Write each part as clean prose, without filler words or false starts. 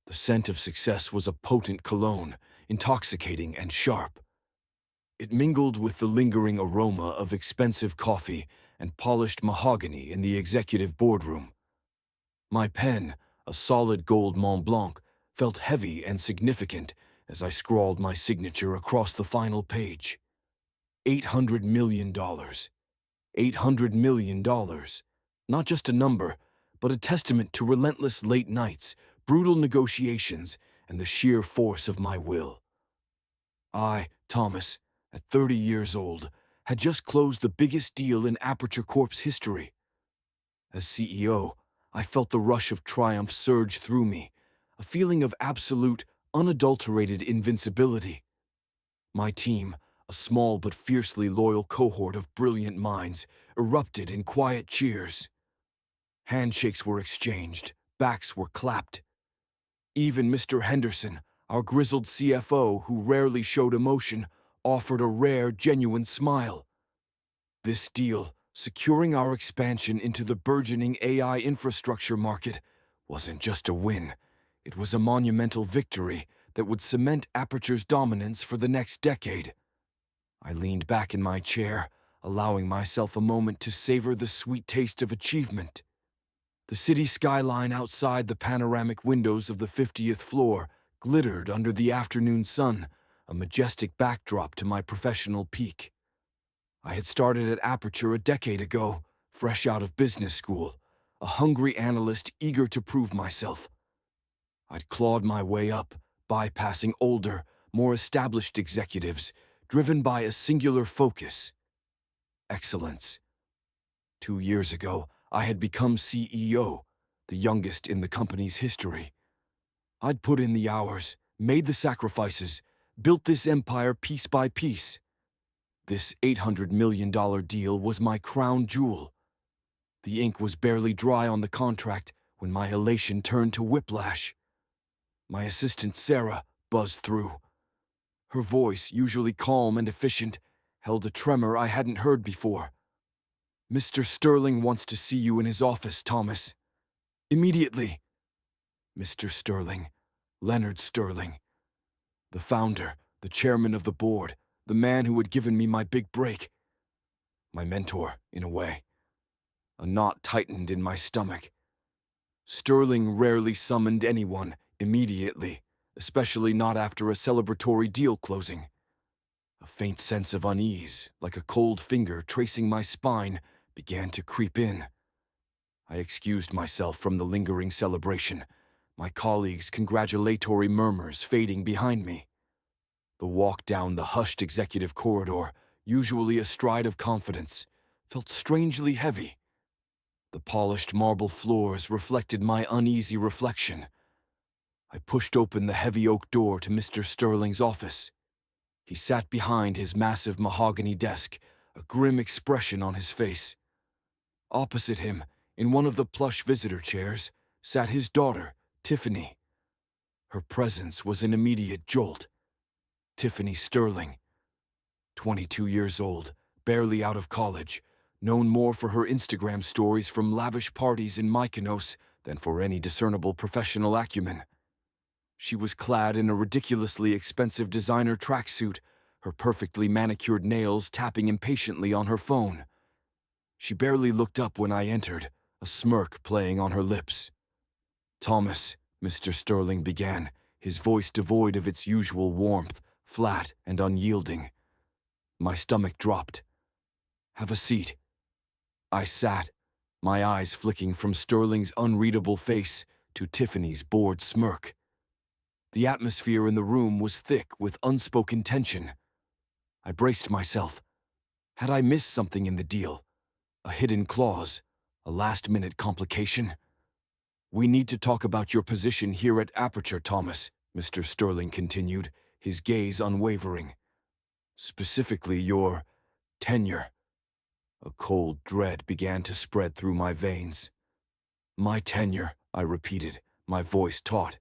The scent of success was a potent cologne, intoxicating and sharp. It mingled with the lingering aroma of expensive coffee and polished mahogany in the executive boardroom. My pen, a solid gold Mont Blanc, felt heavy and significant as I scrawled my signature across the final page. $800 million. $800 million. Not just a number, but a testament to relentless late nights, brutal negotiations, and the sheer force of my will. I, Thomas, at 30 years old, had just closed the biggest deal in Aperture Corp's history. As CEO, I felt the rush of triumph surge through me, a feeling of absolute, unadulterated invincibility. My team, a small but fiercely loyal cohort of brilliant minds, erupted in quiet cheers. Handshakes were exchanged, backs were clapped. Even Mr. Henderson, our grizzled CFO who rarely showed emotion, offered a rare, genuine smile. This deal, securing our expansion into the burgeoning AI infrastructure market, wasn't just a win. It was a monumental victory that would cement Aperture's dominance for the next decade. I leaned back in my chair, allowing myself a moment to savor the sweet taste of achievement. The city skyline outside the panoramic windows of the 50th floor glittered under the afternoon sun, a majestic backdrop to my professional peak. I had started at Aperture a decade ago, fresh out of business school, a hungry analyst eager to prove myself. I'd clawed my way up, bypassing older, more established executives, driven by a singular focus: excellence. 2 years ago, I had become CEO, the youngest in the company's history. I'd put in the hours, made the sacrifices, built this empire piece by piece. This $800 million deal was my crown jewel. The ink was barely dry on the contract when my elation turned to whiplash. My assistant Sarah buzzed through. Her voice, usually calm and efficient, held a tremor I hadn't heard before. "Mr. Sterling wants to see you in his office, Thomas. Immediately." Mr. Sterling, Leonard Sterling. The founder, the chairman of the board, the man who had given me my big break. My mentor, in a way. A knot tightened in my stomach. Sterling rarely summoned anyone immediately, especially not after a celebratory deal closing. A faint sense of unease, like a cold finger tracing my spine, began to creep in. I excused myself from the lingering celebration, my colleagues' congratulatory murmurs fading behind me. The walk down the hushed executive corridor, usually a stride of confidence, felt strangely heavy. The polished marble floors reflected my uneasy reflection. I pushed open the heavy oak door to Mr. Sterling's office. He sat behind his massive mahogany desk, a grim expression on his face. Opposite him, in one of the plush visitor chairs, sat his daughter, Tiffany. Her presence was an immediate jolt. Tiffany Sterling, 22 years old, barely out of college, known more for her Instagram stories from lavish parties in Mykonos than for any discernible professional acumen. She was clad in a ridiculously expensive designer tracksuit, her perfectly manicured nails tapping impatiently on her phone. She barely looked up when I entered, a smirk playing on her lips. "Thomas," Mr. Sterling began, his voice devoid of its usual warmth, flat and unyielding. My stomach dropped. "Have a seat." I sat, my eyes flicking from Sterling's unreadable face to Tiffany's bored smirk. The atmosphere in the room was thick with unspoken tension. I braced myself. Had I missed something in the deal? A hidden clause? A last-minute complication? "We need to talk about your position here at Aperture, Thomas," Mr. Sterling continued, his gaze unwavering. "Specifically your tenure." A cold dread began to spread through my veins. "My tenure," I repeated, my voice taut.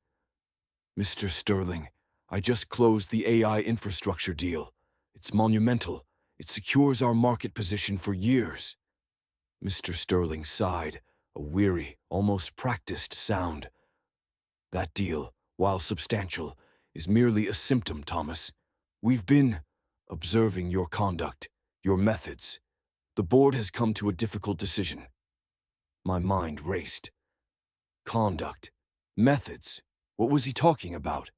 "Mr. Sterling, I just closed the AI infrastructure deal. It's monumental. It secures our market position for years." Mr. Sterling sighed, a weary, almost practiced sound. "That deal while substantial, is merely a symptom, Thomas. We've been observing your conduct, your methods. The board has come to a difficult decision. My mind raced. Conduct. Methods. What was he talking about?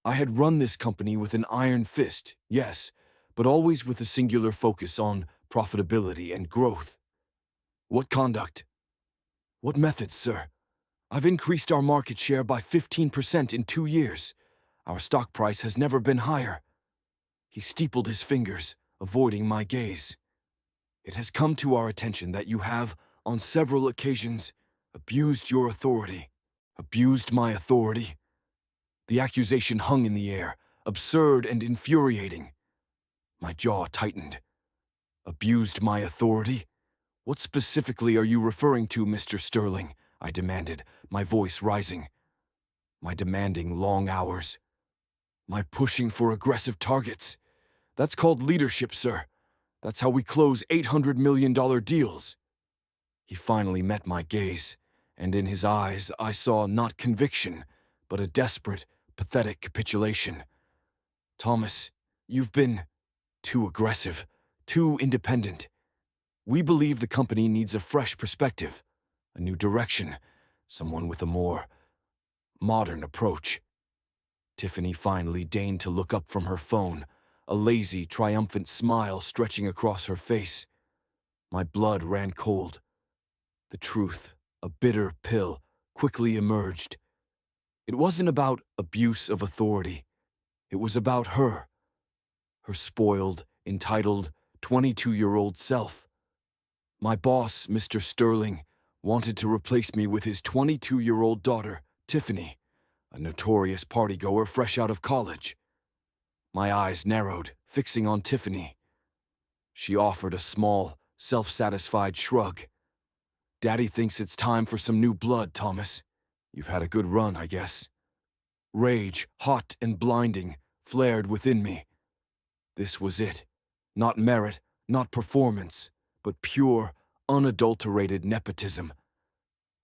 I had run this company with an iron fist, yes, but always with a singular focus on profitability and growth. What conduct? What methods, sir? I've increased our market share by 15% in 2 years. Our stock price has never been higher. He steepled his fingers, avoiding my gaze. It has come to our attention that you have, on several occasions, abused your authority. Abused my authority? The accusation hung in the air, absurd and infuriating. My jaw tightened. Abused my authority? What specifically are you referring to, Mr. Sterling? I demanded, my voice rising. My demanding long hours. My pushing for aggressive targets. That's called leadership, sir. That's how we close $800 million deals. He finally met my gaze, and in his eyes I saw not conviction, but a desperate, pathetic capitulation. Thomas, you've been too aggressive, too independent. We believe the company needs a fresh perspective, a new direction, someone with a more modern approach. Tiffany finally deigned to look up from her phone, a lazy, triumphant smile stretching across her face. My blood ran cold. The truth, a bitter pill, quickly emerged. It wasn't about abuse of authority. It was about her. Her spoiled, entitled, 22-year-old self. My boss, Mr. Sterling, wanted to replace me with his 22-year-old daughter, Tiffany, a notorious partygoer fresh out of college. My eyes narrowed, fixing on Tiffany. She offered a small, self-satisfied shrug. Daddy thinks it's time for some new blood, Thomas. You've had a good run, I guess. Rage, hot and blinding, flared within me. This was it. Not merit, not performance, but pure, unadulterated nepotism.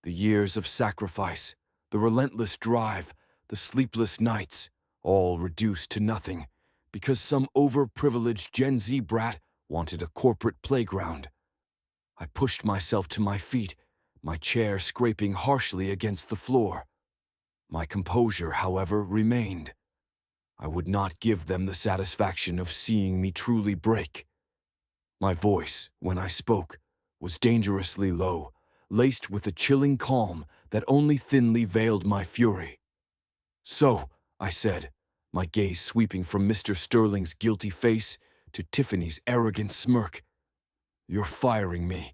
The years of sacrifice, the relentless drive, the sleepless nights, all reduced to nothing, because some overprivileged Gen Z brat wanted a corporate playground. I pushed myself to my feet, my chair scraping harshly against the floor. My composure, however, remained. I would not give them the satisfaction of seeing me truly break. My voice, when I spoke, was dangerously low, laced with a chilling calm that only thinly veiled my fury. So, I said, my gaze sweeping from Mr. Sterling's guilty face to Tiffany's arrogant smirk. You're firing me,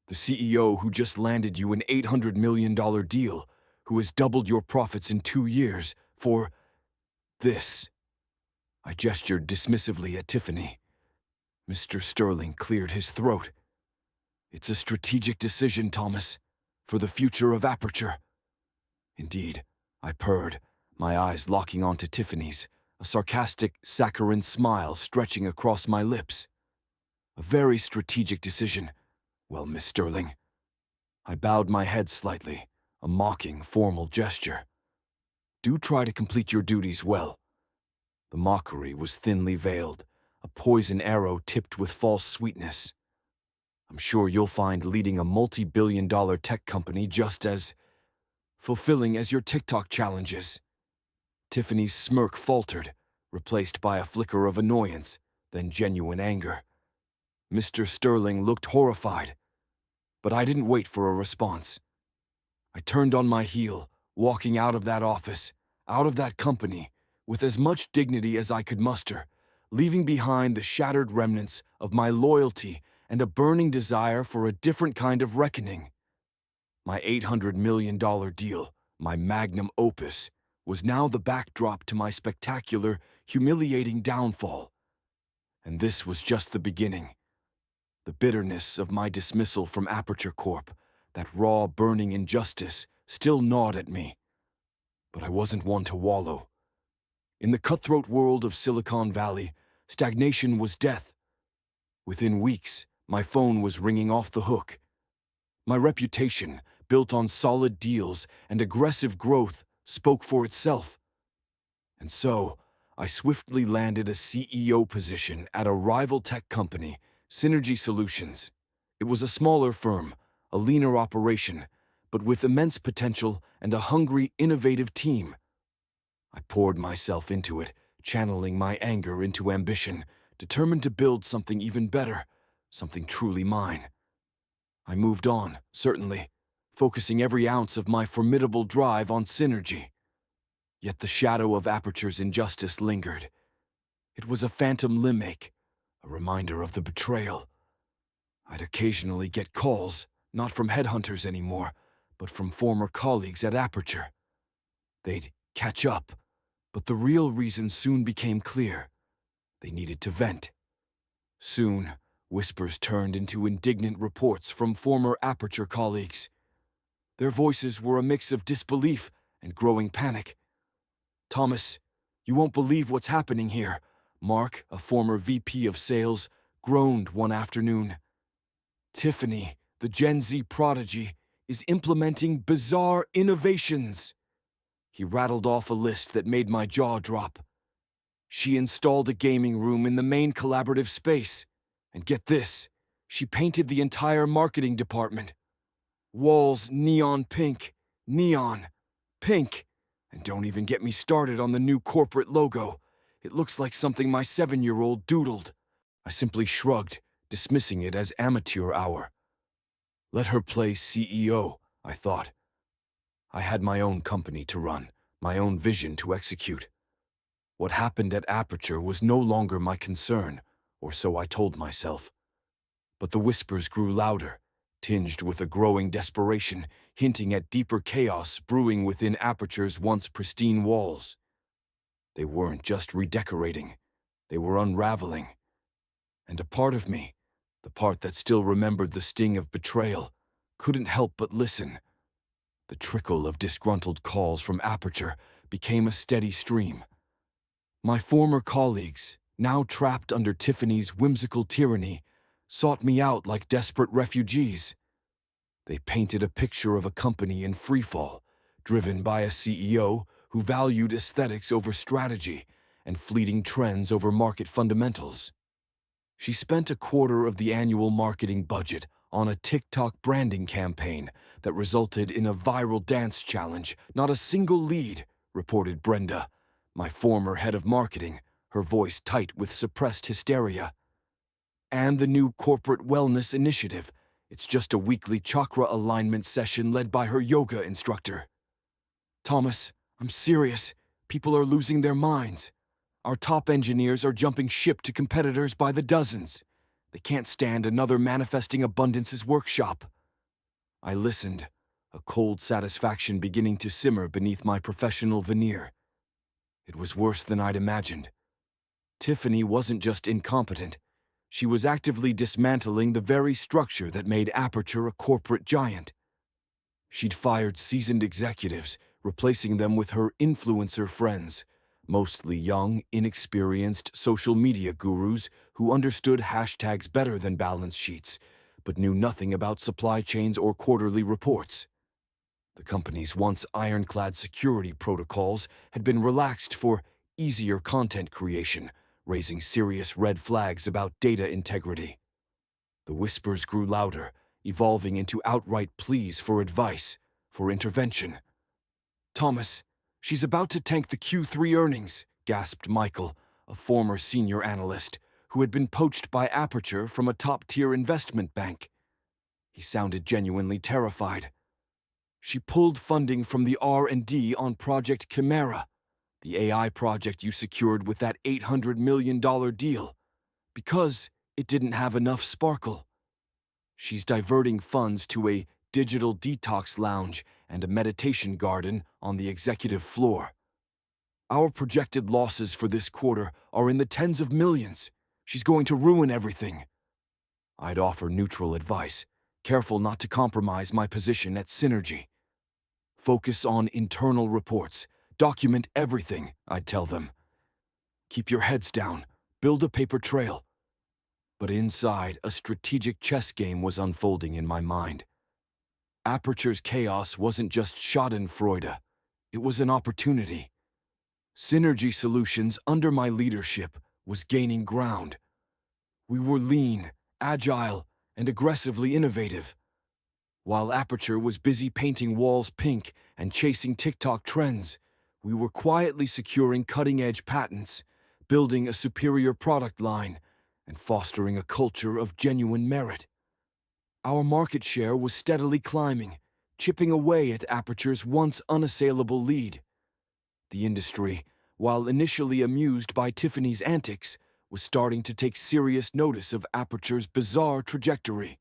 the CEO who just landed you an $800 million deal, who has doubled your profits in 2 years, for this. I gestured dismissively at Tiffany. Mr. Sterling cleared his throat. It's a strategic decision, Thomas, for the future of Aperture. Indeed, I purred, my eyes locking onto Tiffany's, a sarcastic, saccharine smile stretching across my lips. A very strategic decision. Well, Miss Sterling. I bowed my head slightly, a mocking, formal gesture. Do try to complete your duties well. The mockery was thinly veiled, a poison arrow tipped with false sweetness. I'm sure you'll find leading a multi-billion-dollar tech company just as fulfilling as your TikTok challenges. Tiffany's smirk faltered, replaced by a flicker of annoyance, then genuine anger. Mr. Sterling looked horrified, but I didn't wait for a response. I turned on my heel, walking out of that office, out of that company, with as much dignity as I could muster, leaving behind the shattered remnants of my loyalty and a burning desire for a different kind of reckoning. My $800 million deal, my magnum opus, was now the backdrop to my spectacular, humiliating downfall. And this was just the beginning. The bitterness of my dismissal from Aperture Corp., that raw, burning injustice, still gnawed at me. But I wasn't one to wallow. In the cutthroat world of Silicon Valley, stagnation was death. Within weeks, my phone was ringing off the hook. My reputation, built on solid deals and aggressive growth, spoke for itself. And so, I swiftly landed a CEO position at a rival tech company, Synergy Solutions. It was a smaller firm, a leaner operation, but with immense potential and a hungry, innovative team. I poured myself into it, channeling my anger into ambition, determined to build something even better, something truly mine. I moved on, certainly, focusing every ounce of my formidable drive on synergy. Yet the shadow of Aperture's injustice lingered. It was a phantom limb-ache, a reminder of the betrayal. I'd occasionally get calls, not from headhunters anymore, but from former colleagues at Aperture. They'd catch up, but the real reason soon became clear. They needed to vent. Soon, whispers turned into indignant reports from former Aperture colleagues. Their voices were a mix of disbelief and growing panic. "Thomas, you won't believe what's happening here," Mark, a former VP of sales, groaned one afternoon. "Tiffany, the Gen Z prodigy, is implementing bizarre innovations." He rattled off a list that made my jaw drop. She installed a gaming room in the main collaborative space. And get this, she painted the entire marketing department. Walls neon pink, neon, pink. And don't even get me started on the new corporate logo. It looks like something my 7-year-old doodled. I simply shrugged, dismissing it as amateur hour. Let her play CEO, I thought. I had my own company to run, my own vision to execute. What happened at Aperture was no longer my concern, or so I told myself. But the whispers grew louder, tinged with a growing desperation, hinting at deeper chaos brewing within Aperture's once pristine walls. They weren't just redecorating, they were unraveling. And a part of me, the part that still remembered the sting of betrayal, couldn't help but listen. The trickle of disgruntled calls from Aperture became a steady stream. My former colleagues, now trapped under Tiffany's whimsical tyranny, sought me out like desperate refugees. They painted a picture of a company in freefall, driven by a CEO who valued aesthetics over strategy and fleeting trends over market fundamentals. She spent a quarter of the annual marketing budget on a TikTok branding campaign that resulted in a viral dance challenge, not a single lead, reported Brenda, my former head of marketing, her voice tight with suppressed hysteria. And the new corporate wellness initiative. It's just a weekly chakra alignment session led by her yoga instructor. "Thomas, I'm serious. People are losing their minds. Our top engineers are jumping ship to competitors by the dozens. They can't stand another Manifesting Abundance's workshop." I listened, a cold satisfaction beginning to simmer beneath my professional veneer. It was worse than I'd imagined. Tiffany wasn't just incompetent. She was actively dismantling the very structure that made Aperture a corporate giant. She'd fired seasoned executives, replacing them with her influencer friends, mostly young, inexperienced social media gurus who understood hashtags better than balance sheets, but knew nothing about supply chains or quarterly reports. The company's once ironclad security protocols had been relaxed for easier content creation, raising serious red flags about data integrity. The whispers grew louder, evolving into outright pleas for advice, for intervention. "Thomas, she's about to tank the Q3 earnings," gasped Michael, a former senior analyst, who had been poached by Aperture from a top-tier investment bank. He sounded genuinely terrified. "She pulled funding from the R&D on Project Chimera, the AI project you secured with that $800 million deal, because it didn't have enough sparkle. She's diverting funds to a digital detox lounge and a meditation garden on the executive floor. Our projected losses for this quarter are in the tens of millions. She's going to ruin everything." I'd offer neutral advice, careful not to compromise my position at Synergy. "Focus on internal reports. Document everything," I'd tell them. "Keep your heads down. Build a paper trail." But inside, a strategic chess game was unfolding in my mind. Aperture's chaos wasn't just schadenfreude. It was an opportunity. Synergy Solutions, under my leadership, was gaining ground. We were lean, agile, and aggressively innovative. While Aperture was busy painting walls pink and chasing TikTok trends, we were quietly securing cutting-edge patents, building a superior product line, and fostering a culture of genuine merit. Our market share was steadily climbing, chipping away at Aperture's once unassailable lead. The industry, while initially amused by Tiffany's antics, was starting to take serious notice of Aperture's bizarre trajectory.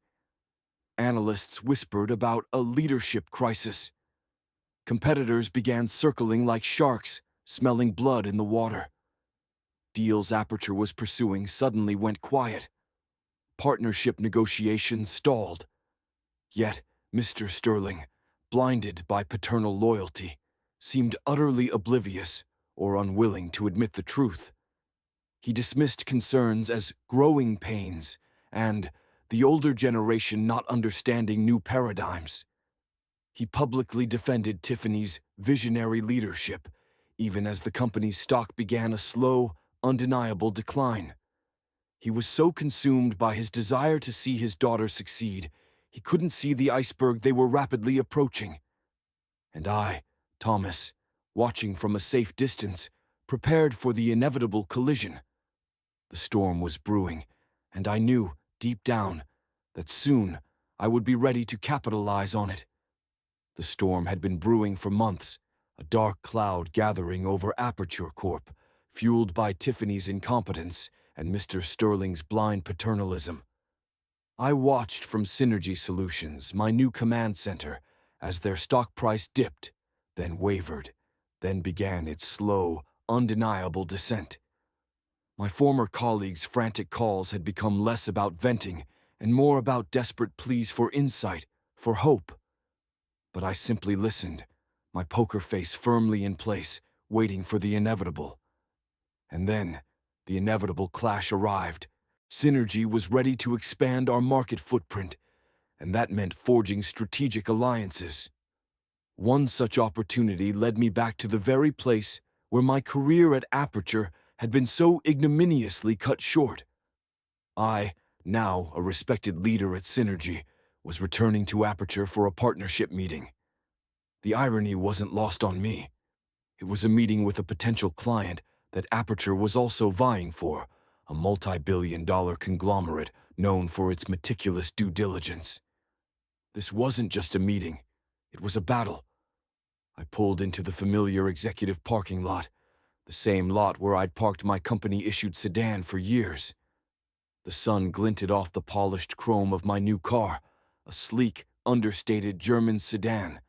Analysts whispered about a leadership crisis. Competitors began circling like sharks, smelling blood in the water. Deals Aperture was pursuing suddenly went quiet. Partnership negotiations stalled. Yet, Mr. Sterling, blinded by paternal loyalty, seemed utterly oblivious or unwilling to admit the truth. He dismissed concerns as growing pains and the older generation not understanding new paradigms. He publicly defended Tiffany's visionary leadership, even as the company's stock began a slow, undeniable decline. He was so consumed by his desire to see his daughter succeed, he couldn't see the iceberg they were rapidly approaching. And I, Thomas, watching from a safe distance, prepared for the inevitable collision. The storm was brewing, and I knew, deep down, that soon I would be ready to capitalize on it. The storm had been brewing for months, a dark cloud gathering over Aperture Corp., fueled by Tiffany's incompetence and Mr. Sterling's blind paternalism. I watched from Synergy Solutions, my new command center, as their stock price dipped, then wavered, then began its slow, undeniable descent. My former colleagues' frantic calls had become less about venting and more about desperate pleas for insight, for hope. But I simply listened, my poker face firmly in place, waiting for the inevitable. And then, the inevitable clash arrived. Synergy was ready to expand our market footprint, and that meant forging strategic alliances. One such opportunity led me back to the very place where my career at Aperture had been so ignominiously cut short. I, now a respected leader at Synergy, was returning to Aperture for a partnership meeting. The irony wasn't lost on me. It was a meeting with a potential client that Aperture was also vying for, a multi-billion-dollar conglomerate known for its meticulous due diligence. This wasn't just a meeting. It was a battle. I pulled into the familiar executive parking lot, the same lot where I'd parked my company-issued sedan for years. The sun glinted off the polished chrome of my new car, a sleek, understated German sedan,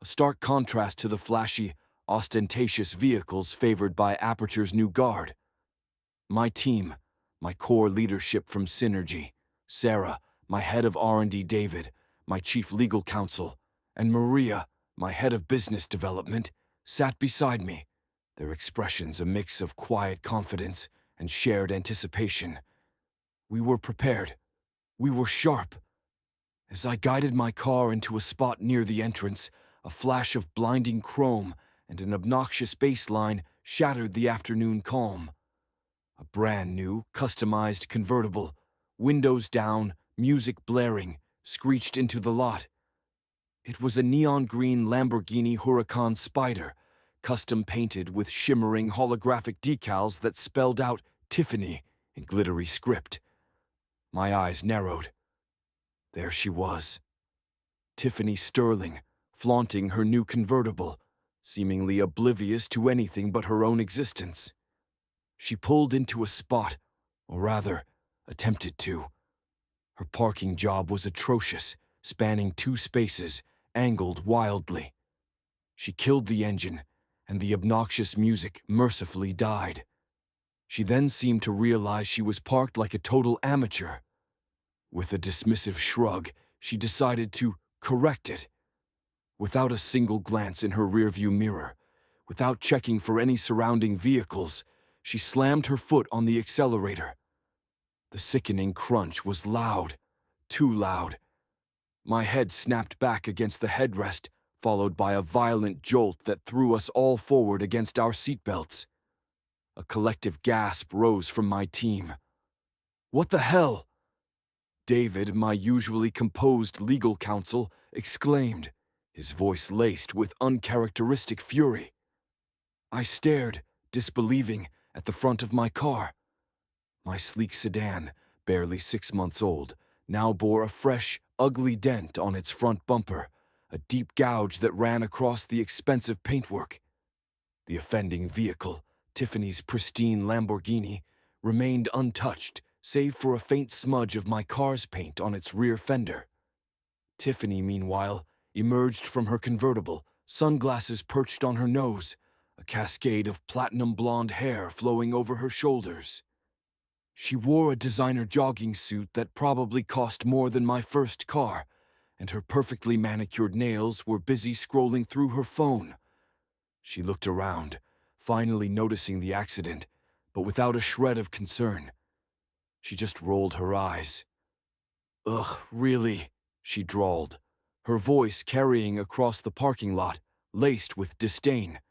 a stark contrast to the flashy, ostentatious vehicles favored by Aperture's new guard. My team, my core leadership from Synergy, Sarah, my head of R&D David, my chief legal counsel, and Maria, my head of business development, sat beside me, their expressions a mix of quiet confidence and shared anticipation. We were prepared. We were sharp. As I guided my car into a spot near the entrance, a flash of blinding chrome and an obnoxious bass line shattered the afternoon calm. A brand new, customized convertible, windows down, music blaring, screeched into the lot. It was a neon green Lamborghini Huracan Spider, custom painted with shimmering holographic decals that spelled out Tiffany in glittery script. My eyes narrowed. There she was. Tiffany Sterling, flaunting her new convertible, seemingly oblivious to anything but her own existence. She pulled into a spot, or rather, attempted to. Her parking job was atrocious, spanning 2 spaces, angled wildly. She killed the engine, and the obnoxious music mercifully died. She then seemed to realize she was parked like a total amateur. With a dismissive shrug, she decided to correct it. Without a single glance in her rearview mirror, without checking for any surrounding vehicles, she slammed her foot on the accelerator. The sickening crunch was loud, too loud. My head snapped back against the headrest, followed by a violent jolt that threw us all forward against our seatbelts. A collective gasp rose from my team. "What the hell?" David, my usually composed legal counsel, exclaimed, his voice laced with uncharacteristic fury. I stared, disbelieving, at the front of my car. My sleek sedan, barely 6 months old, now bore a fresh, ugly dent on its front bumper, a deep gouge that ran across the expensive paintwork. The offending vehicle, Tiffany's pristine Lamborghini, remained untouched, save for a faint smudge of my car's paint on its rear fender. Tiffany, meanwhile, emerged from her convertible, sunglasses perched on her nose, a cascade of platinum blonde hair flowing over her shoulders. She wore a designer jogging suit that probably cost more than my first car, and her perfectly manicured nails were busy scrolling through her phone. She looked around, finally noticing the accident, but without a shred of concern. She just rolled her eyes. "Ugh, really?" she drawled, her voice carrying across the parking lot, laced with disdain.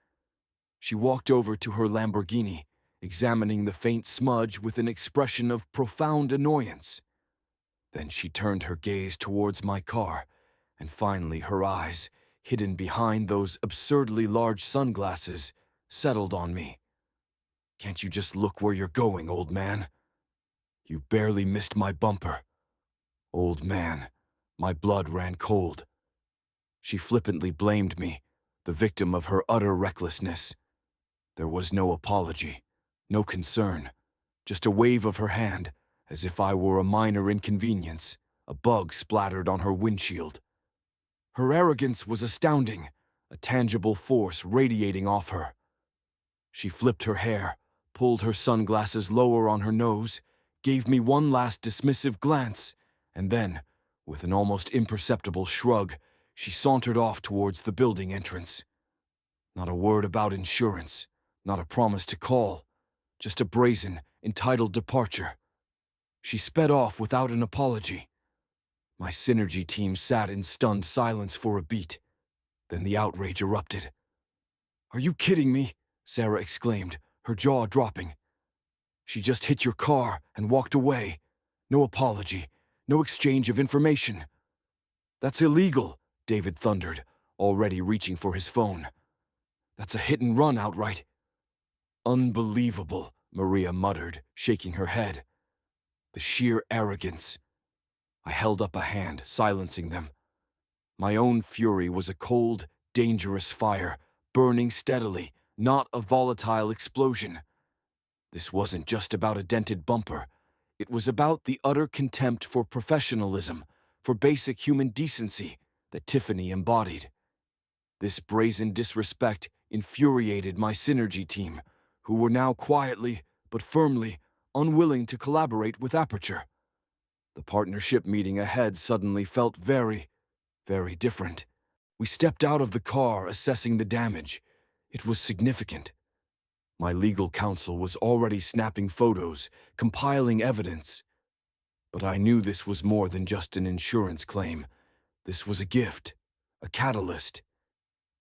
She walked over to her Lamborghini, examining the faint smudge with an expression of profound annoyance. Then she turned her gaze towards my car, and finally her eyes, hidden behind those absurdly large sunglasses, settled on me. "Can't you just look where you're going, old man? You barely missed my bumper." Old man. My blood ran cold. She flippantly blamed me, the victim of her utter recklessness. There was no apology, no concern, just a wave of her hand, as if I were a minor inconvenience, a bug splattered on her windshield. Her arrogance was astounding, a tangible force radiating off her. She flipped her hair, pulled her sunglasses lower on her nose, gave me one last dismissive glance, and then, with an almost imperceptible shrug, she sauntered off towards the building entrance. Not a word about insurance, not a promise to call, just a brazen, entitled departure. She sped off without an apology. My synergy team sat in stunned silence for a beat. Then the outrage erupted. "Are you kidding me?" Sarah exclaimed, her jaw dropping. "She just hit your car and walked away. No apology, no exchange of information." "That's illegal," David thundered, already reaching for his phone. "That's a hit and run outright." "Unbelievable," Maria muttered, shaking her head. The sheer arrogance. I held up a hand, silencing them. My own fury was a cold, dangerous fire, burning steadily, not a volatile explosion. This wasn't just about a dented bumper. It was about the utter contempt for professionalism, for basic human decency that Tiffany embodied. This brazen disrespect infuriated my synergy team, who were now quietly, but firmly, unwilling to collaborate with Aperture. The partnership meeting ahead suddenly felt very, very different. We stepped out of the car, assessing the damage. It was significant. My legal counsel was already snapping photos, compiling evidence. But I knew this was more than just an insurance claim. This was a gift, a catalyst.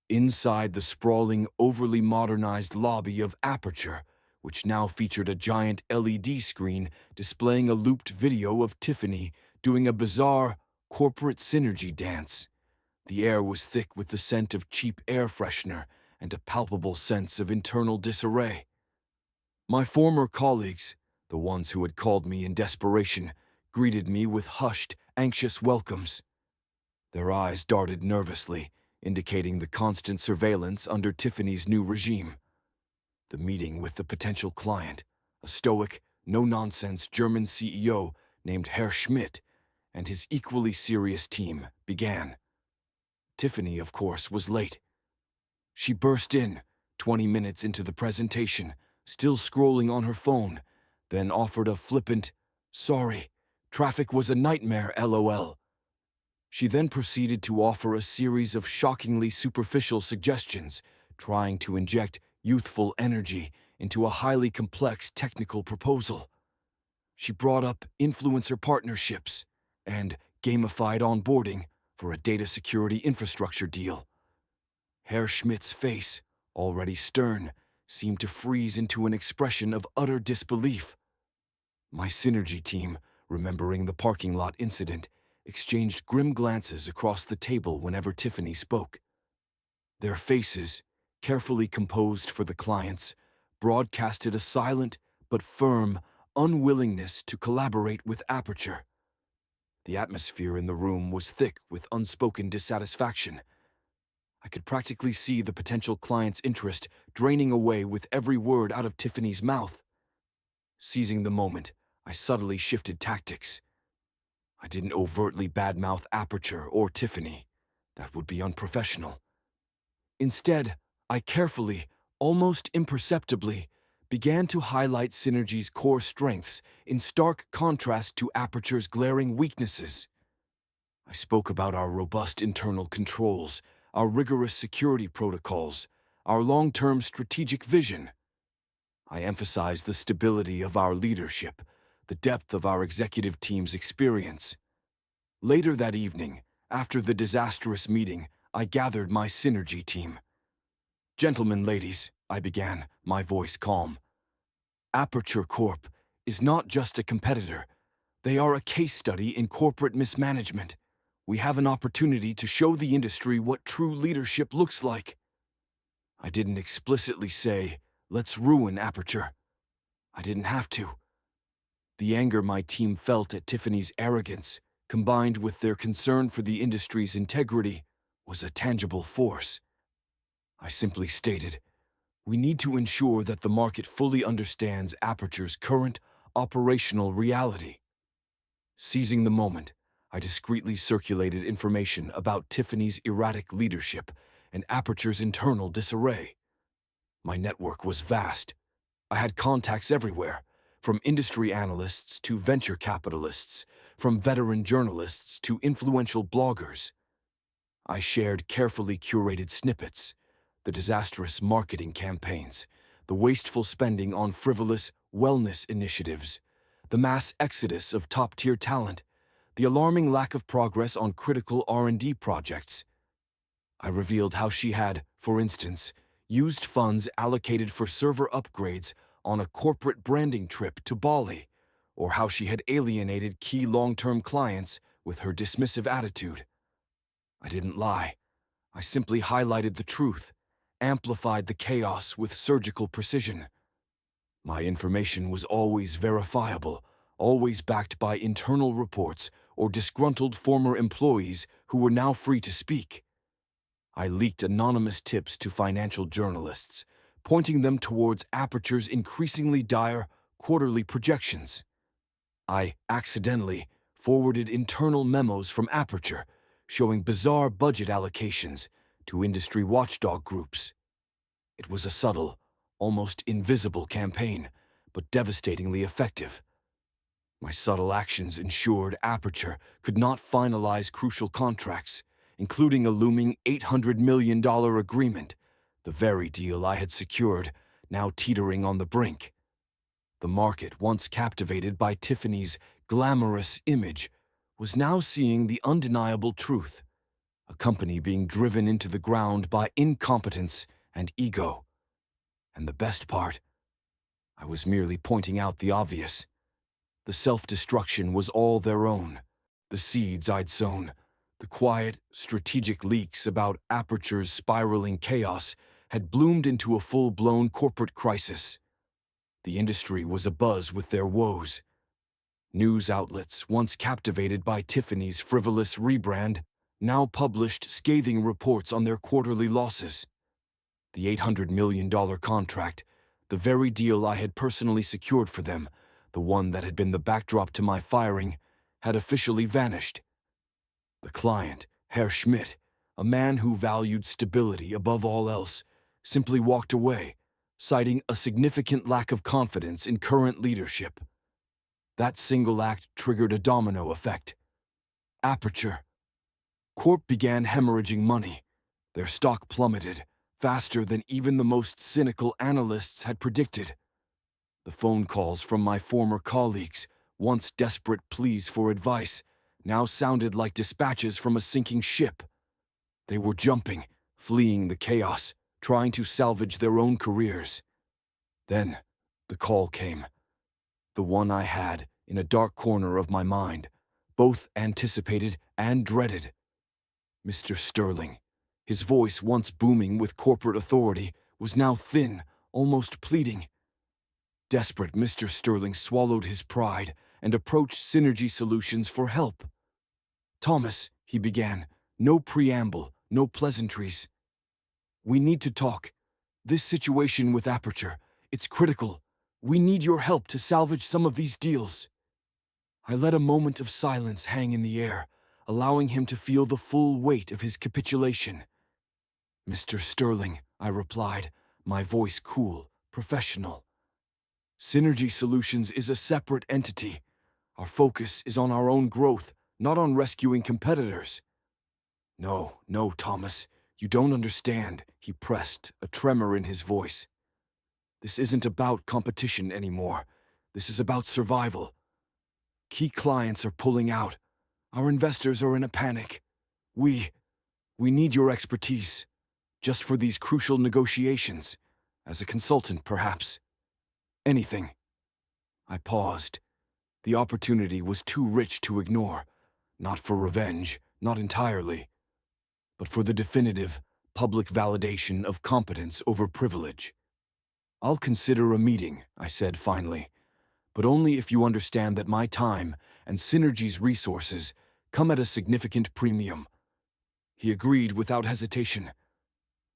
Inside the sprawling, overly modernized lobby of Aperture, which now featured a giant LED screen displaying a looped video of Tiffany doing a bizarre corporate synergy dance. The air was thick with the scent of cheap air freshener and a palpable sense of internal disarray. My former colleagues, the ones who had called me in desperation, greeted me with hushed, anxious welcomes. Their eyes darted nervously, indicating the constant surveillance under Tiffany's new regime. The meeting with the potential client, a stoic, no-nonsense German CEO named Herr Schmidt, and his equally serious team, began. Tiffany, of course, was late. She burst in, 20 minutes into the presentation, still scrolling on her phone, then offered a flippant, "Sorry, traffic was a nightmare, LOL." She then proceeded to offer a series of shockingly superficial suggestions, trying to inject youthful energy into a highly complex technical proposal. She brought up influencer partnerships and gamified onboarding for a data security infrastructure deal. Herr Schmidt's face, already stern, seemed to freeze into an expression of utter disbelief. My synergy team, remembering the parking lot incident, exchanged grim glances across the table whenever Tiffany spoke. Their faces, carefully composed for the clients, broadcasted a silent but firm unwillingness to collaborate with Aperture. The atmosphere in the room was thick with unspoken dissatisfaction. I could practically see the potential client's interest draining away with every word out of Tiffany's mouth. Seizing the moment, I subtly shifted tactics. I didn't overtly badmouth Aperture or Tiffany. That would be unprofessional. Instead, I carefully, almost imperceptibly, began to highlight Synergy's core strengths in stark contrast to Aperture's glaring weaknesses. I spoke about our robust internal controls, our rigorous security protocols, our long-term strategic vision. I emphasized the stability of our leadership, the depth of our executive team's experience. Later that evening, after the disastrous meeting, I gathered my Synergy team. "Gentlemen, ladies," I began, my voice calm. "Aperture Corp is not just a competitor. They are a case study in corporate mismanagement. We have an opportunity to show the industry what true leadership looks like." I didn't explicitly say, "Let's ruin Aperture." I didn't have to. The anger my team felt at Tiffany's arrogance, combined with their concern for the industry's integrity, was a tangible force. I simply stated, "We need to ensure that the market fully understands Aperture's current operational reality." Seizing the moment, I discreetly circulated information about Tiffany's erratic leadership and Aperture's internal disarray. My network was vast. I had contacts everywhere, from industry analysts to venture capitalists, from veteran journalists to influential bloggers. I shared carefully curated snippets, the disastrous marketing campaigns, the wasteful spending on frivolous wellness initiatives, the mass exodus of top-tier talent, the alarming lack of progress on critical R&D projects. I revealed how she had, for instance, used funds allocated for server upgrades on a corporate branding trip to Bali, or how she had alienated key long-term clients with her dismissive attitude. I didn't lie. I simply highlighted the truth, amplified the chaos with surgical precision. My information was always verifiable, always backed by internal reports or disgruntled former employees who were now free to speak. I leaked anonymous tips to financial journalists, pointing them towards Aperture's increasingly dire quarterly projections. I accidentally forwarded internal memos from Aperture showing bizarre budget allocations to industry watchdog groups. It was a subtle, almost invisible campaign, but devastatingly effective. My subtle actions ensured Aperture could not finalize crucial contracts, including a looming $800 million agreement, the very deal I had secured, now teetering on the brink. The market, once captivated by Tiffany's glamorous image, was now seeing the undeniable truth, a company being driven into the ground by incompetence and ego. And the best part, I was merely pointing out the obvious. The self-destruction was all their own. The seeds I'd sown, the quiet, strategic leaks about Aperture's spiraling chaos had bloomed into a full-blown corporate crisis. The industry was abuzz with their woes. News outlets, once captivated by Tiffany's frivolous rebrand, now published scathing reports on their quarterly losses. The $800 million contract, the very deal I had personally secured for them, the one that had been the backdrop to my firing, had officially vanished. The client, Herr Schmidt, a man who valued stability above all else, simply walked away, citing a significant lack of confidence in current leadership. That single act triggered a domino effect. Aperture Corp began hemorrhaging money. Their stock plummeted, faster than even the most cynical analysts had predicted. The phone calls from my former colleagues, once desperate pleas for advice, now sounded like dispatches from a sinking ship. They were jumping, fleeing the chaos, trying to salvage their own careers. Then, the call came. The one I had in a dark corner of my mind, both anticipated and dreaded. Mr. Sterling, his voice once booming with corporate authority, was now thin, almost pleading. Desperate, Mr. Sterling swallowed his pride and approached Synergy Solutions for help. "Thomas," he began, "no preamble, no pleasantries. We need to talk. This situation with Aperture, it's critical. We need your help to salvage some of these deals." I let a moment of silence hang in the air, allowing him to feel the full weight of his capitulation. "Mr. Sterling," I replied, my voice cool, professional. "Synergy Solutions is a separate entity. Our focus is on our own growth, not on rescuing competitors." No, Thomas, you don't understand," he pressed, a tremor in his voice. "This isn't about competition anymore. This is about survival. Key clients are pulling out. Our investors are in a panic. We need your expertise, just for these crucial negotiations, as a consultant, perhaps. Anything." I paused. The opportunity was too rich to ignore, not for revenge, not entirely, but for the definitive, public validation of competence over privilege. "I'll consider a meeting," I said finally, "but only if you understand that my time and Synergy's resources come at a significant premium." He agreed without hesitation.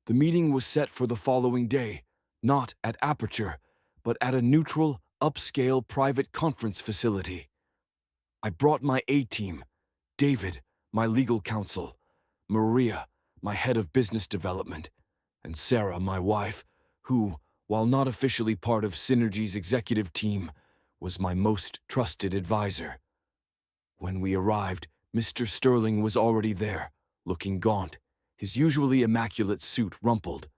The meeting was set for the following day, not at Aperture, but at a neutral, upscale private conference facility. I brought my A-team, David, my legal counsel, Maria, my head of business development, and Sarah, my wife, who, while not officially part of Synergy's executive team, was my most trusted advisor. When we arrived, Mr. Sterling was already there, looking gaunt, his usually immaculate suit rumpled.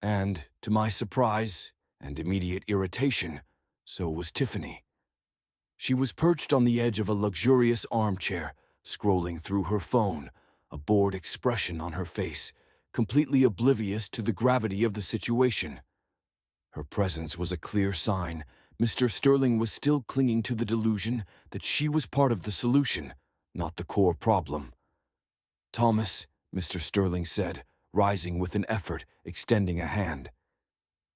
And, to my surprise and immediate irritation, so was Tiffany. She was perched on the edge of a luxurious armchair, scrolling through her phone, a bored expression on her face, completely oblivious to the gravity of the situation. Her presence was a clear sign Mr. Sterling was still clinging to the delusion that she was part of the solution, not the core problem. "Thomas," Mr. Sterling said, rising with an effort, extending a hand.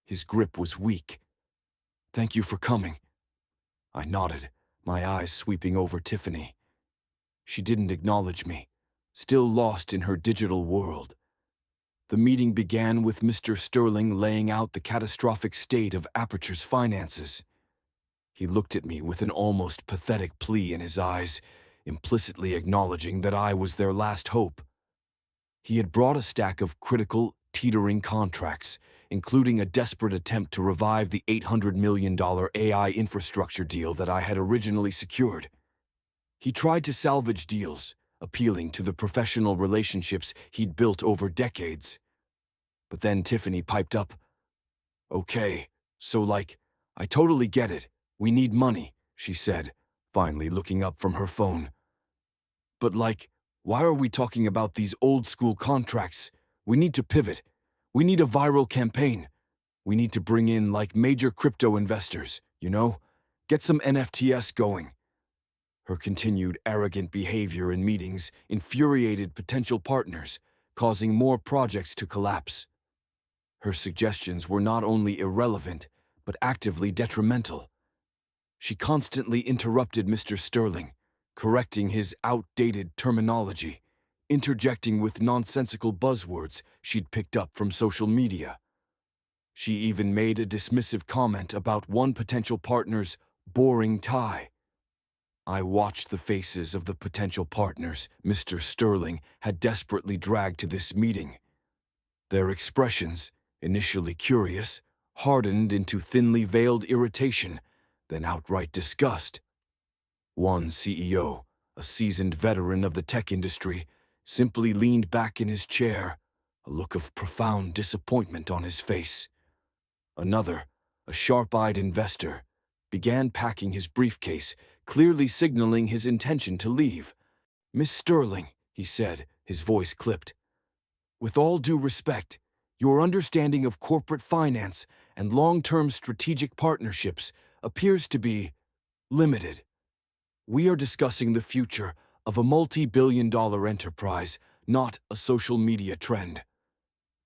His grip was weak. "Thank you for coming." I nodded, my eyes sweeping over Tiffany. She didn't acknowledge me, still lost in her digital world. The meeting began with Mr. Sterling laying out the catastrophic state of Aperture's finances. He looked at me with an almost pathetic plea in his eyes, implicitly acknowledging that I was their last hope. He had brought a stack of critical, teetering contracts, including a desperate attempt to revive the $800 million AI infrastructure deal that I had originally secured. He tried to salvage deals, appealing to the professional relationships he'd built over decades. But then Tiffany piped up, "Okay, so I totally get it. We need money," she said, finally looking up from her phone. "But why are we talking about these old-school contracts? We need to pivot. We need a viral campaign. We need to bring in major crypto investors, Get some NFTs going." Her continued arrogant behavior in meetings infuriated potential partners, causing more projects to collapse. Her suggestions were not only irrelevant, but actively detrimental. She constantly interrupted Mr. Sterling, correcting his outdated terminology, interjecting with nonsensical buzzwords she'd picked up from social media. She even made a dismissive comment about one potential partner's boring tie. I watched the faces of the potential partners Mr. Sterling had desperately dragged to this meeting. Their expressions, initially curious, hardened into thinly veiled irritation, then outright disgust. One CEO, a seasoned veteran of the tech industry, simply leaned back in his chair, a look of profound disappointment on his face. Another, a sharp-eyed investor, began packing his briefcase, clearly signaling his intention to leave. "Miss Sterling," he said, his voice clipped, With all due respect, your understanding of corporate finance and long-term strategic partnerships appears to be limited. We are discussing the future of a multi-billion-dollar enterprise, not a social media trend.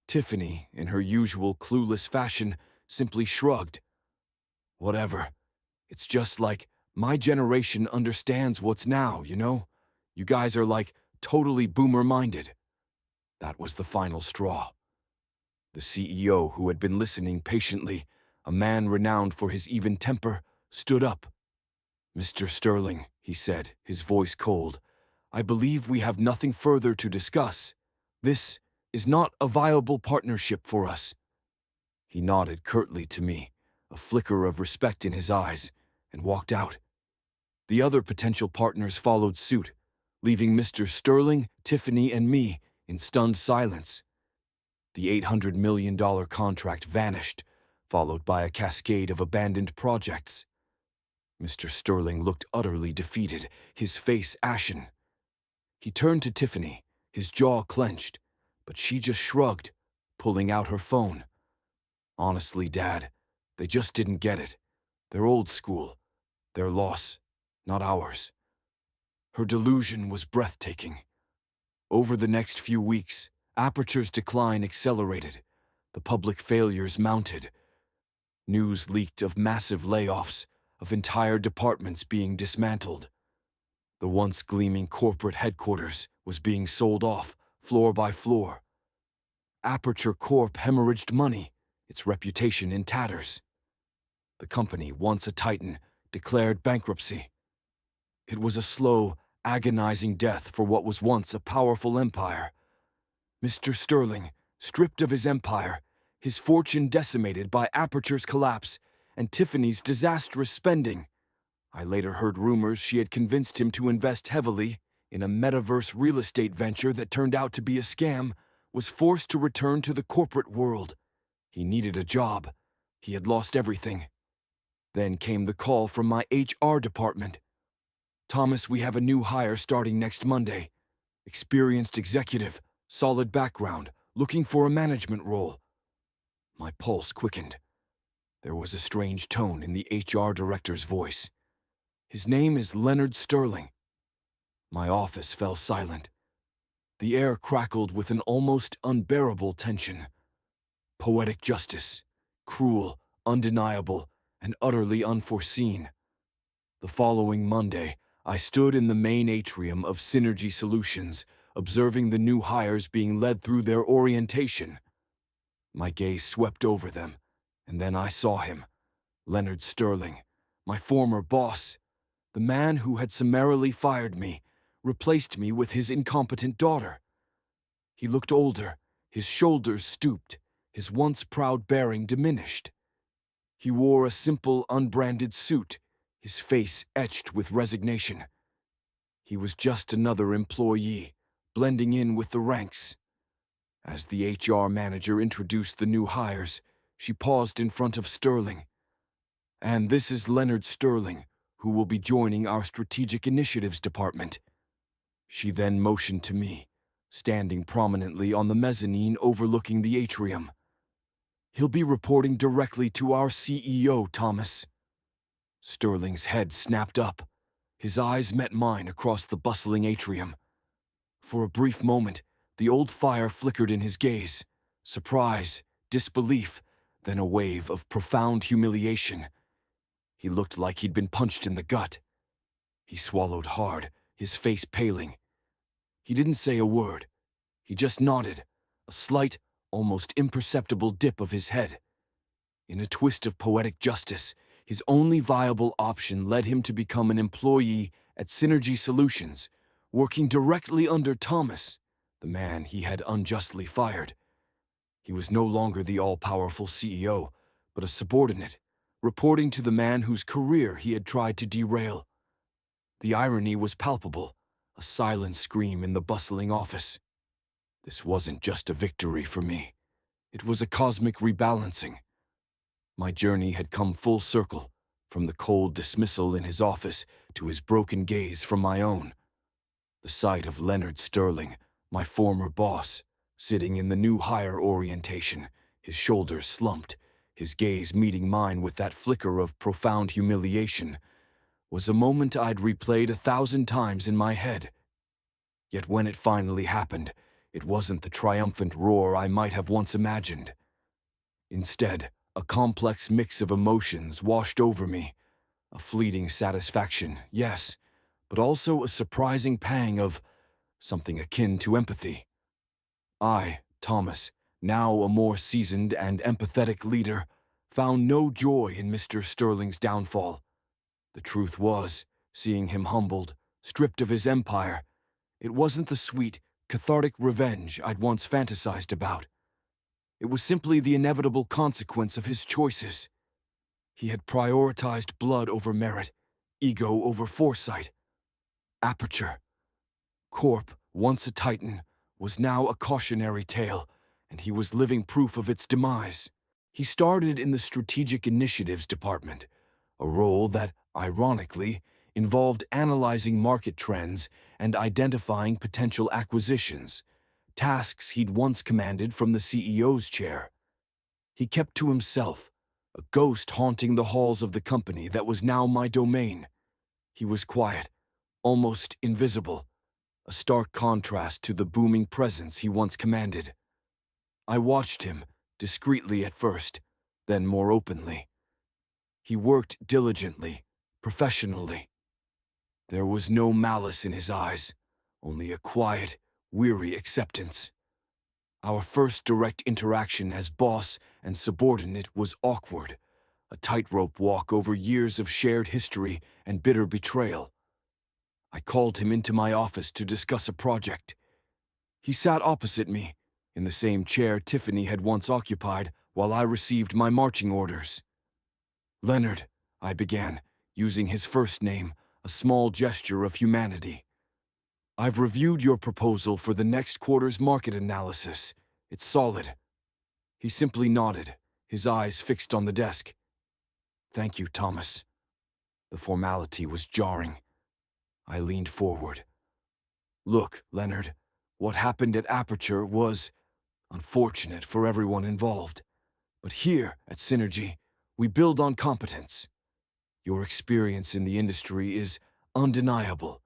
Tiffany, in her usual clueless fashion, simply shrugged. Whatever. It's just like, my generation understands what's now, you know? You guys are like totally boomer-minded. That was the final straw. The CEO, who had been listening patiently, a man renowned for his even temper, stood up. "Mr. Sterling," he said, his voice cold, "I believe we have nothing further to discuss. This is not a viable partnership for us." He nodded curtly to me, a flicker of respect in his eyes, and walked out. The other potential partners followed suit, leaving Mr. Sterling, Tiffany, and me in stunned silence. The $800 million contract vanished, followed by a cascade of abandoned projects. Mr. Sterling looked utterly defeated, his face ashen. He turned to Tiffany, his jaw clenched, but she just shrugged, pulling out her phone. "Honestly, Dad, they just didn't get it. They're old school. Their loss, not ours." Her delusion was breathtaking. Over the next few weeks, Aperture's decline accelerated. The public failures mounted. News leaked of massive layoffs, of entire departments being dismantled. The once gleaming corporate headquarters was being sold off, floor by floor. Aperture Corp hemorrhaged money, its reputation in tatters. The company, once a titan, declared bankruptcy. It was a slow, agonizing death for what was once a powerful empire. Mr. Sterling, stripped of his empire, his fortune decimated by Aperture's collapse and Tiffany's disastrous spending. I later heard rumors she had convinced him to invest heavily in a metaverse real estate venture that turned out to be a scam, was forced to return to the corporate world. He needed a job. He had lost everything. Then came the call from my HR department. "Thomas, we have a new hire starting next Monday. Experienced executive, solid background, looking for a management role." My pulse quickened. There was a strange tone in the HR director's voice. "His name is Leonard Sterling." My office fell silent. The air crackled with an almost unbearable tension. Poetic justice, cruel, undeniable, and utterly unforeseen. The following Monday, I stood in the main atrium of Synergy Solutions, observing the new hires being led through their orientation. My gaze swept over them, and then I saw him, Leonard Sterling, my former boss, the man who had summarily fired me, replaced me with his incompetent daughter. He looked older, his shoulders stooped, his once proud bearing diminished. He wore a simple, unbranded suit, his face etched with resignation. He was just another employee, blending in with the ranks. As the HR manager introduced the new hires, she paused in front of Sterling. "And this is Leonard Sterling, who will be joining our Strategic Initiatives Department." She then motioned to me, standing prominently on the mezzanine overlooking the atrium. "He'll be reporting directly to our CEO, Thomas." Sterling's head snapped up. His eyes met mine across the bustling atrium. For a brief moment, the old fire flickered in his gaze. Surprise, disbelief, then a wave of profound humiliation. He looked like he'd been punched in the gut. He swallowed hard, his face paling. He didn't say a word. He just nodded, a slight, almost imperceptible dip of his head. In a twist of poetic justice, his only viable option led him to become an employee at Synergy Solutions, working directly under Thomas, the man he had unjustly fired. He was no longer the all-powerful CEO, but a subordinate, reporting to the man whose career he had tried to derail. The irony was palpable, a silent scream in the bustling office. This wasn't just a victory for me. It was a cosmic rebalancing. My journey had come full circle, from the cold dismissal in his office to his broken gaze from my own. The sight of Leonard Sterling, my former boss, Sitting in the new hire orientation, his shoulders slumped, his gaze meeting mine with that flicker of profound humiliation, was a moment I'd replayed 1,000 times in my head. Yet when it finally happened, it wasn't the triumphant roar I might have once imagined. Instead, a complex mix of emotions washed over me. A fleeting satisfaction, yes, but also a surprising pang of something akin to empathy. I, Thomas, now a more seasoned and empathetic leader, found no joy in Mr. Sterling's downfall. The truth was, seeing him humbled, stripped of his empire, it wasn't the sweet, cathartic revenge I'd once fantasized about. It was simply the inevitable consequence of his choices. He had prioritized blood over merit, ego over foresight. Aperture Corp, once a titan, was now a cautionary tale, and he was living proof of its demise. He started in the Strategic Initiatives Department, a role that, ironically, involved analyzing market trends and identifying potential acquisitions, tasks he'd once commanded from the CEO's chair. He kept to himself, a ghost haunting the halls of the company that was now my domain. He was quiet, almost invisible, a stark contrast to the booming presence he once commanded. I watched him, discreetly at first, then more openly. He worked diligently, professionally. There was no malice in his eyes, only a quiet, weary acceptance. Our first direct interaction as boss and subordinate was awkward, a tightrope walk over years of shared history and bitter betrayal. I called him into my office to discuss a project. He sat opposite me, in the same chair Tiffany had once occupied while I received my marching orders. "Leonard," I began, using his first name, a small gesture of humanity. "I've reviewed your proposal for the next quarter's market analysis. It's solid." He simply nodded, his eyes fixed on the desk. "Thank you, Thomas." The formality was jarring. I leaned forward. "Look, Leonard, what happened at Aperture was unfortunate for everyone involved. But here, at Synergy, we build on competence. Your experience in the industry is undeniable.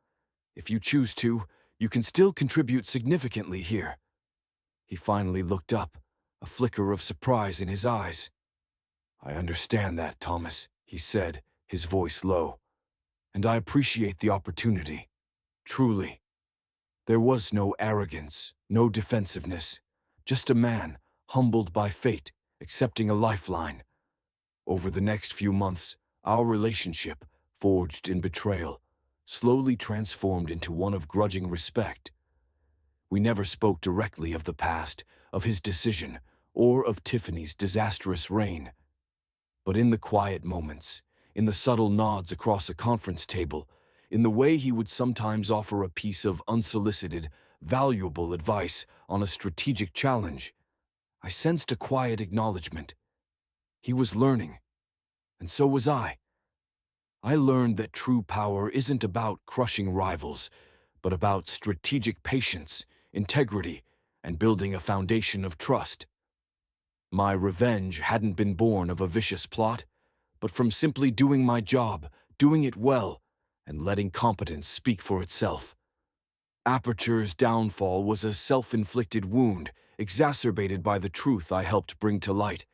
If you choose to, you can still contribute significantly here." He finally looked up, a flicker of surprise in his eyes. "I understand that, Thomas," he said, his voice low. "And I appreciate the opportunity. Truly." There was no arrogance, no defensiveness, just a man, humbled by fate, accepting a lifeline. Over the next few months, our relationship, forged in betrayal, slowly transformed into one of grudging respect. We never spoke directly of the past, of his decision, or of Tiffany's disastrous reign. But in the quiet moments, in the subtle nods across a conference table, in the way he would sometimes offer a piece of unsolicited, valuable advice on a strategic challenge, I sensed a quiet acknowledgement. He was learning, and so was I. I learned that true power isn't about crushing rivals, but about strategic patience, integrity, and building a foundation of trust. My revenge hadn't been born of a vicious plot, but from simply doing my job, doing it well, and letting competence speak for itself. Aperture's downfall was a self-inflicted wound, exacerbated by the truth I helped bring to light,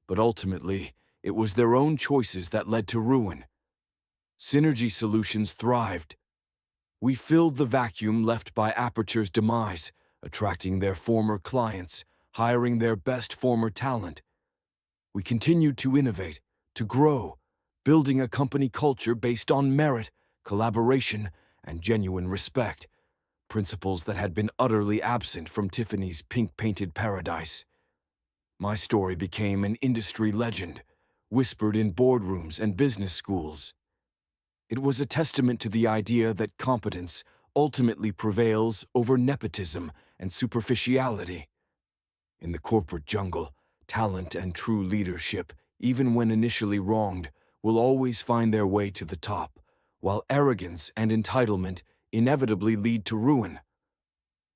but ultimately, it was their own choices that led to ruin. Synergy Solutions thrived. We filled the vacuum left by Aperture's demise, attracting their former clients, hiring their best former talent. We continued to innovate, to grow, building a company culture based on merit, collaboration, and genuine respect, principles that had been utterly absent from Tiffany's pink-painted paradise. My story became an industry legend, whispered in boardrooms and business schools. It was a testament to the idea that competence ultimately prevails over nepotism and superficiality. In the corporate jungle, talent and true leadership, even when initially wronged, will always find their way to the top, while arrogance and entitlement inevitably lead to ruin.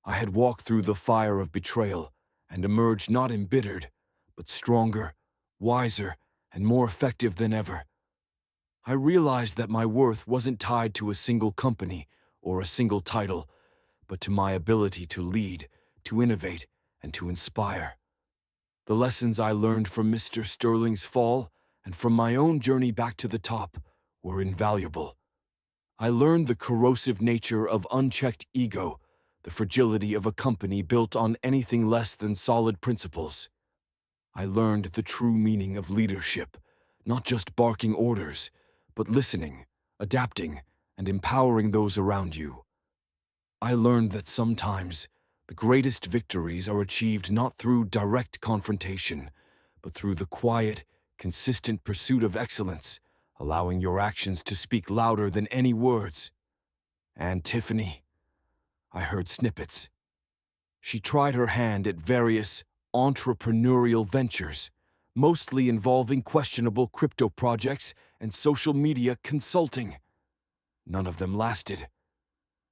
I had walked through the fire of betrayal, and emerged not embittered, but stronger, wiser, and more effective than ever. I realized that my worth wasn't tied to a single company or a single title, but to my ability to lead, to innovate, and to inspire. The lessons I learned from Mr. Sterling's fall and from my own journey back to the top were invaluable. I learned the corrosive nature of unchecked ego, the fragility of a company built on anything less than solid principles. I learned the true meaning of leadership, not just barking orders, but listening, adapting, and empowering those around you. I learned that sometimes the greatest victories are achieved not through direct confrontation, but through the quiet, consistent pursuit of excellence, allowing your actions to speak louder than any words. And Tiffany, I heard snippets. She tried her hand at various entrepreneurial ventures, mostly involving questionable crypto projects and social media consulting. None of them lasted.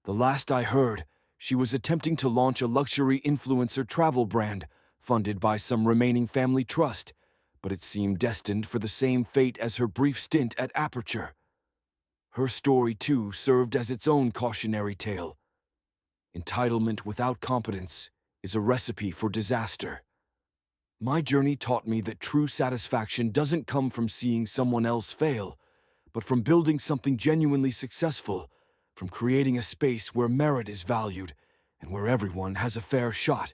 The last I heard, she was attempting to launch a luxury influencer travel brand funded by some remaining family trust, but it seemed destined for the same fate as her brief stint at Aperture. Her story, too, served as its own cautionary tale. Entitlement without competence is a recipe for disaster. My journey taught me that true satisfaction doesn't come from seeing someone else fail, but from building something genuinely successful, from creating a space where merit is valued and where everyone has a fair shot.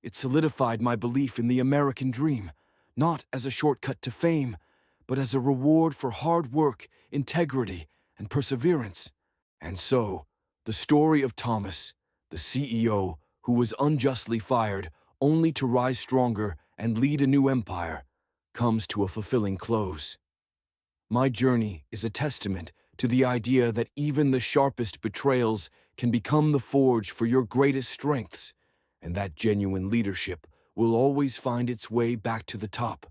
It solidified my belief in the American dream, not as a shortcut to fame, but as a reward for hard work, integrity, and perseverance. And so, the story of Thomas, the CEO who was unjustly fired only to rise stronger and lead a new empire, comes to a fulfilling close. My journey is a testament to the idea that even the sharpest betrayals can become the forge for your greatest strengths, and that genuine leadership will always find its way back to the top.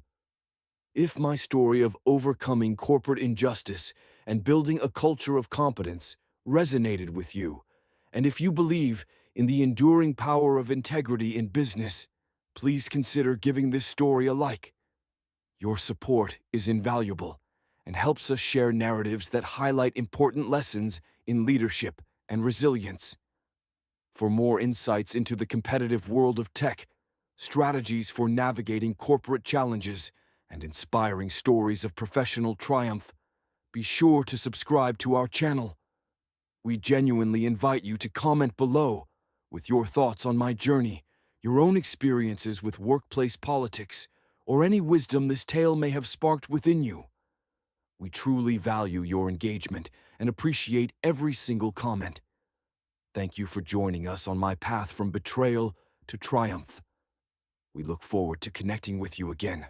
If my story of overcoming corporate injustice and building a culture of competence resonated with you, and if you believe in the enduring power of integrity in business, please consider giving this story a like. Your support is invaluable and helps us share narratives that highlight important lessons in leadership and resilience. For more insights into the competitive world of tech, strategies for navigating corporate challenges, and inspiring stories of professional triumph, be sure to subscribe to our channel. We genuinely invite you to comment below with your thoughts on my journey, your own experiences with workplace politics, or any wisdom this tale may have sparked within you. We truly value your engagement and appreciate every single comment. Thank you for joining us on my path from betrayal to triumph. We look forward to connecting with you again.